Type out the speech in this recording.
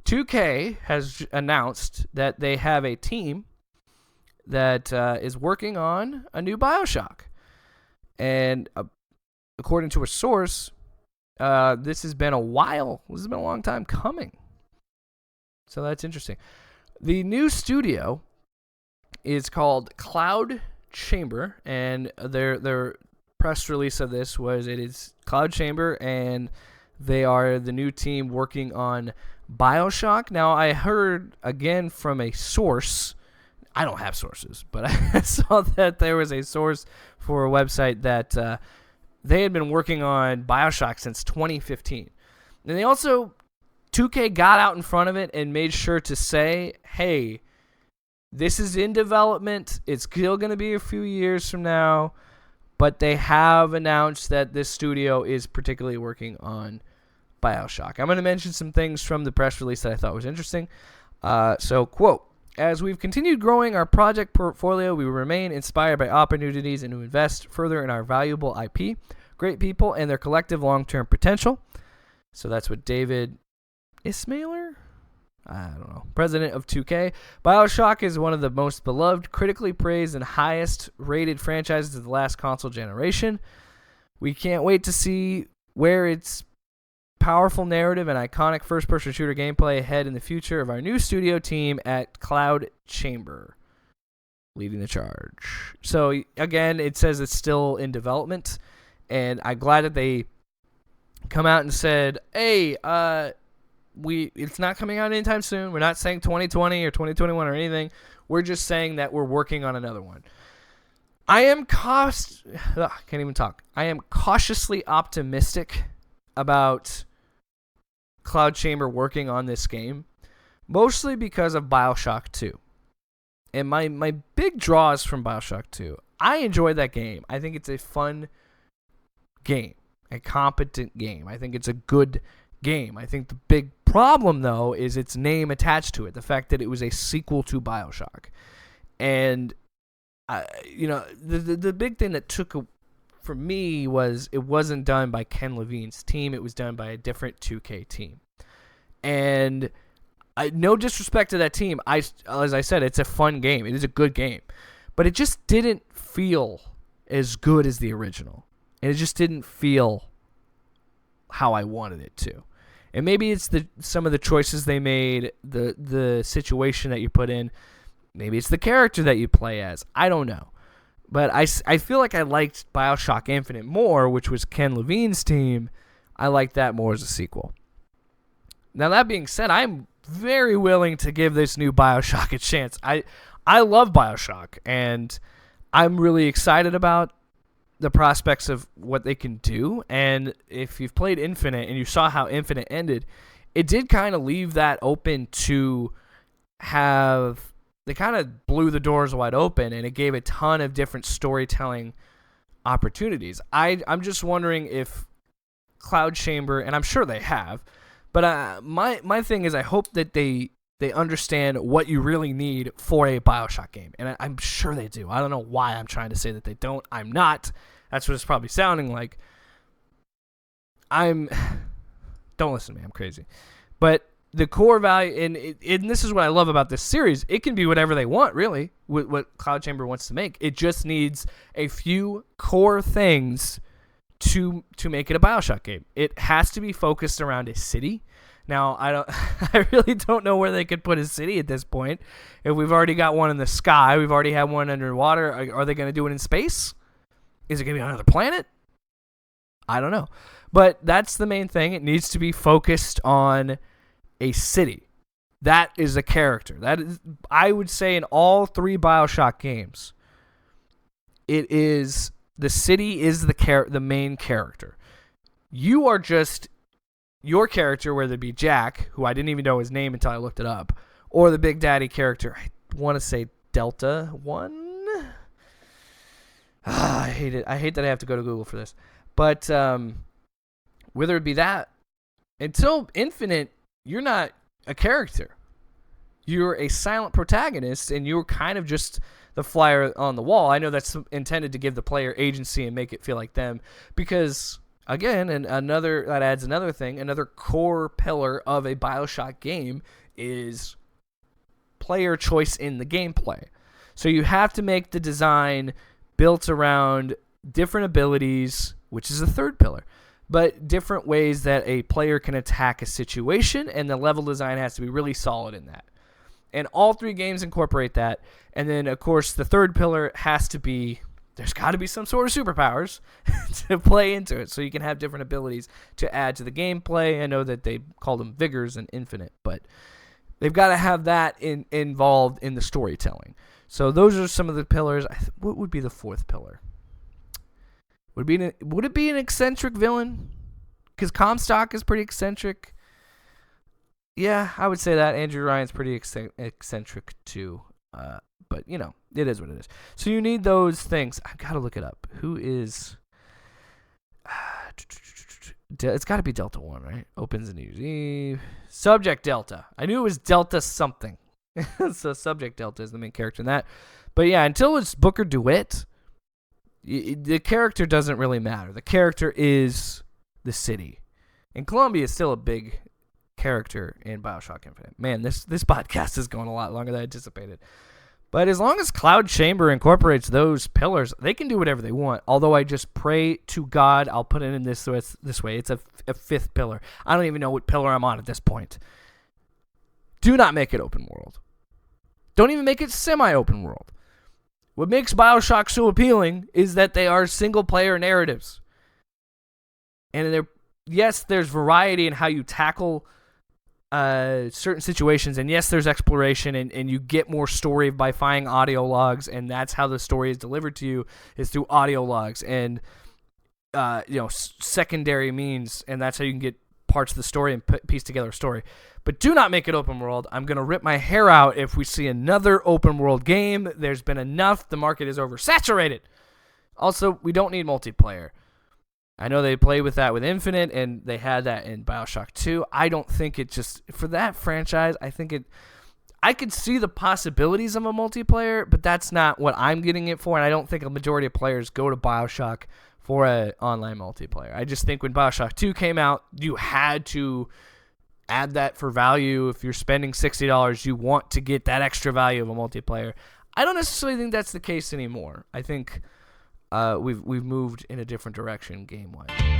2K has announced that they have a team that is working on a new BioShock. And according to a source, this has been a while. This has been a long time coming. So that's interesting. The new studio is called Cloud Chamber, and their press release of this was it is Cloud Chamber, and they are the new team working on BioShock. Now, I heard again from a source. I don't have sources, but I saw that there was a source for a website that they had been working on BioShock since 2015. And they also, 2K got out in front of it and made sure to say, hey, this is in development. It's still going to be a few years from now, but they have announced that this studio is particularly working on BioShock. I'm going to mention some things from the press release that I thought was interesting. So, quote, as we've continued growing our project portfolio, we remain inspired by opportunities and to invest further in our valuable IP, great people, and their collective long-term potential. So that's what David Ismailer, I don't know, president of 2K. BioShock is one of the most beloved, critically praised, and highest-rated franchises of the last console generation. We can't wait to see where its powerful narrative and iconic first-person shooter gameplay head in the future of our new studio team at Cloud Chamber, leading the charge. So, again, it says it's still in development, and I'm glad that they come out and said, hey, it's not coming out anytime soon. We're not saying 2020 or 2021 or anything. We're just saying that we're working on another one. I am cautiously optimistic about Cloud Chamber working on this game, mostly because of BioShock 2. And my big draws from BioShock 2, I enjoyed that game. I think it's a fun game, a competent game. I think it's a good game. I think the big problem, though, is its name attached to it, the fact that it was a sequel to BioShock. And, the big thing that took for me was it wasn't done by Ken Levine's team. It was done by a different 2K team. And no disrespect to that team. As I said, it's a fun game. It is a good game. But it just didn't feel as good as the original. And it just didn't feel how I wanted it to. And maybe it's some of the choices they made, the situation that you put in. Maybe it's the character that you play as. I don't know. But I feel like I liked BioShock Infinite more, which was Ken Levine's team. I liked that more as a sequel. Now, that being said, I'm very willing to give this new BioShock a chance. I love BioShock, and I'm really excited about the prospects of what they can do. And if you've played Infinite and you saw how Infinite ended, it did kind of leave that open to have... They kind of blew the doors wide open, and it gave a ton of different storytelling opportunities. I'm just wondering if Cloud Chamber, and I'm sure they have, but my thing is I hope that they understand what you really need for a BioShock game, and I'm sure they do. I don't know why I'm trying to say that they don't. I'm not. That's what it's probably sounding like. Don't listen to me. I'm crazy. But the core value, and this is what I love about this series, it can be whatever they want, really, with what Cloud Chamber wants to make. It just needs a few core things to make it a BioShock game. It has to be focused around a city. Now, I really don't know where they could put a city at this point. If we've already got one in the sky, we've already had one underwater, are they going to do it in space? Is it going to be on another planet? I don't know. But that's the main thing. It needs to be focused on a city. That is a character. That is, I would say, in all three BioShock games, the city is the main character. You are just your character, whether it be Jack, who I didn't even know his name until I looked it up, or the Big Daddy character. I want to say Delta 1. I hate it. I hate that I have to go to Google for this. But whether it be that, until Infinite, you're not a character. You're a silent protagonist, and you're kind of just the flyer on the wall. I know that's intended to give the player agency and make it feel like them, because again, and that adds another thing, another core pillar of a BioShock game is player choice in the gameplay. So you have to make the design built around different abilities, which is a third pillar, but different ways that a player can attack a situation, and the level design has to be really solid in that. And all 3 games incorporate that. And then, of course, the third pillar has to be, there's got to be some sort of superpowers to play into it, so you can have different abilities to add to the gameplay. I know that they call them Vigors and Infinite, but they've got to have that involved in the storytelling. So those are some of the pillars. What would be the fourth pillar? Would it be an eccentric villain? Because Comstock is pretty eccentric. Yeah, I would say that. Andrew Ryan's pretty eccentric too. But, it is what it is. So you need those things. I've got to look it up. Who is... It's got to be Delta 1, right? Opens in New Year's Eve. Subject Delta. I knew it was Delta something. So Subject Delta is the main character in that. But yeah, until it's Booker DeWitt, the character doesn't really matter. The character is the city. And Columbia is still a big character in BioShock Infinite. Man, this podcast is going a lot longer than I anticipated. But as long as Cloud Chamber incorporates those pillars, they can do whatever they want. Although I just pray to God, I'll put it in this way. It's a fifth pillar. I don't even know what pillar I'm on at this point. Do not make it open world. Don't even make it semi-open world. What makes BioShock so appealing is that they are single-player narratives. And yes, there's variety in how you tackle certain situations, and yes, there's exploration, and you get more story by finding audio logs, and that's how the story is delivered to you, is through audio logs and secondary means, and that's how you can get parts of the story and piece together a story. But do not make it open world. I'm going to rip my hair out if we see another open world game. There's been enough. The market is oversaturated. Also, we don't need multiplayer. I know they play with that with Infinite, and they had that in BioShock 2. I don't think it just... For that franchise, I could see the possibilities of a multiplayer, but that's not what I'm getting it for, and I don't think a majority of players go to BioShock for an online multiplayer. I just think when BioShock 2 came out, you had to add that for value. If you're spending $60, you want to get that extra value of a multiplayer. I don't necessarily think that's the case anymore. I think we've moved in a different direction game-wise.